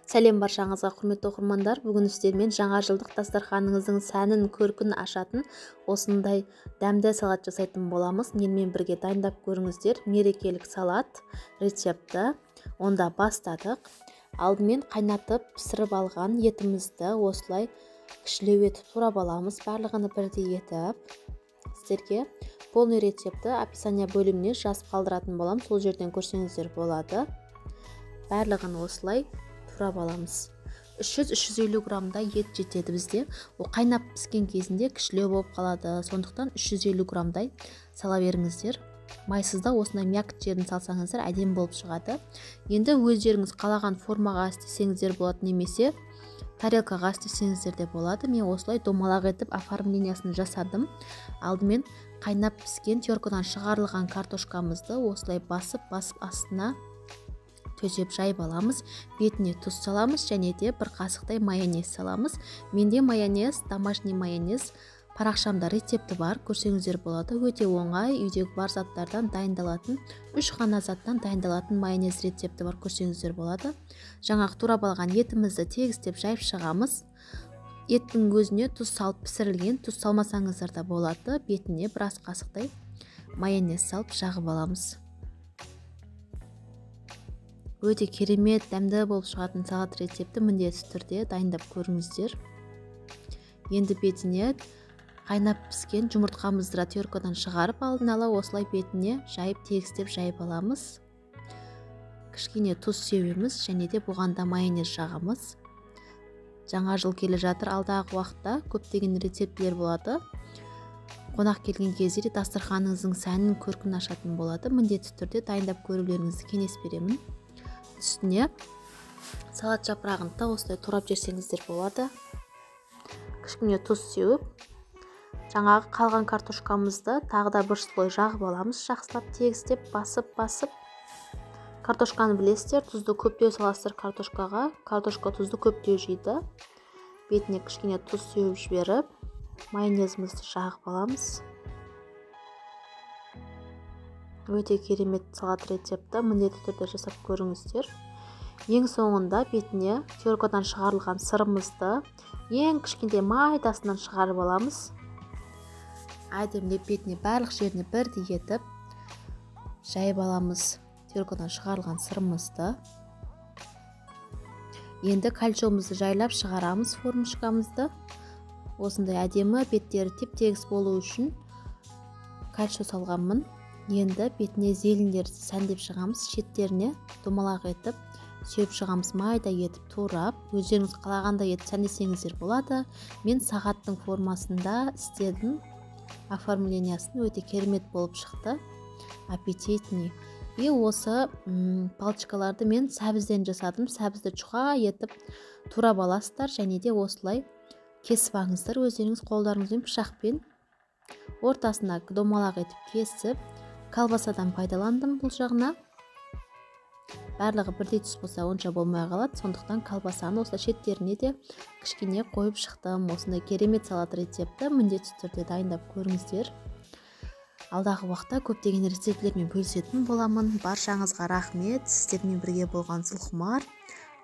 Сәлем баршаңызға, құрметті оқырмандар. Бүгін сіздермен жаңа жылдық дастарханыңыздың сәнін көркін ашатын осындай дәмді салат жасайтын боламыз. Менімен бірге дайындап көріңіздер. Мерекелік салат рецепті. Онда бастадық. Алдымен қайнатып пісіріп алған етімізді осылай кішілеу етіп турап аламыз. Барлығын бірдей етіп. Сіздерге полный рецепті описание бөліміне жазып қалдыратын болам. Сол жерден көрсеңіздер болады. Барлығын осылай турап аламыз. 300-350 грамдай ет жетеді бізде. Ол қайнап піскен кезінде кішілеу болып қалады. Сондықтан 350 грамдай сала беріңіздер. Майсызда осындай мякоть жерін салсаңыздар әдемі болып шығады. Енді өздеріңіз қалаған формаға істесеңіздер болады, немесе тарелкаға істесеңіздер де болады. Мен осылай домалақ етіп оформлениясын жасадым. Алдымен қайнап піскен теркадан шығарылған картошкамызды осылай басып астына төсеп жайып аламыз. Бетіне тұз саламыз және де бір қасықтай майонез саламыз. Менде майонез, домашний майонез парақшамда рецепті бар, көрсеңіздер болады. Өте оңай, үйдегі бар заттардан дайындалатын, 3 ғана заттан дайындалатын майонез рецепті бар, көрсеңіздер болады. Жаңағы турап алған етімізді тегістеп жайып шығамыз. Еттің өзіне тұз салып пісірілген, тұз салмасаңыздар да болады. Бетіне біраз қасықтай майонез салып жағып аламыз. Өте керемет, дәмді болып шығатын салат рецепті міндетті түрде дайындап көріңіздер. Енді бетіне қайнап піскен жұмыртқамызды теркадан шығарып алдын ала осылай бетіне жайып тегістеп жайып аламыз. Кішкене тұз себеміз және де бұған да майонез жағамыз. Жаңа жыл келе жатыр, алдағы уақытта көптеген рецептілер болады. Қонақ келген кезде дастарханыңыздың сәнін көркін ашатын болады. Міндетті түрде дайындап көрулеріңізді кеңес беремін. Үстіне салат жапырағын да осылай турап жесеңіздер болады. Кішкене тұз сеуіп, жаңағы қалған картошкамызды тағы да бір слой жағып аламыз. Жақсылап тегістеп басып. Картошканы білесіздер, тұзды көптеу саласыздар картошкаға. Картошка тұзды көптеу жейді. Бетіне кішкене тұз сеуіп жіберіп, майонезімізді жағып аламыз. Өте керемет салат рецепті, міндетті түрде жасап көріңіздер. Ең соңында бетіне теркадан шығарылған сырымызды ең кішкентай майдасынан шығарып аламыз. Әдемілеп бетіне барлық жеріне бірдей етіп жайып аламыз теркадан шығарылған сырымызды. Енді кальчоғымызды жайлап шығарамыз формашкамызды. Осындай әдемі беттері теп-тегіс болу үшін кальчо салғанмын. Енді бетіне зелендерді сәндеп шығамыз. Шеттеріне домалақ етіп сүйіп шығамыз, майда етіп турап. Өздеріңіз қалағанда етіп сәндесеңіздер болады. Мен сағаттың формасында істедім. Оформлениясын өте керемет болып шықты. Аппетитный. И осы палчикаларды мен сәбізден жасадым. Сәбізді чуға етіп турап аласыздар және де осылай кесіп алыңыздар. Өздеріңіз қолдарыңызбен пышақпен ортасына домалақ етіп кесіп, колбасадан пайдаландым бұл жағына. Барлығы бірдей түс болса онша болмай қалады. Сондықтан колбасаны осылай шеттеріне де кішкене қойып шықтым. Осындай керемет салат рецепті міндетті түрде дайындап көріңіздер. Алдағы уақытта көптеген рецептілермен бөлісетін боламын. Баршаңызға рахмет. Сіздермен бірге болған Зұлхұмар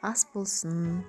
ас болсын.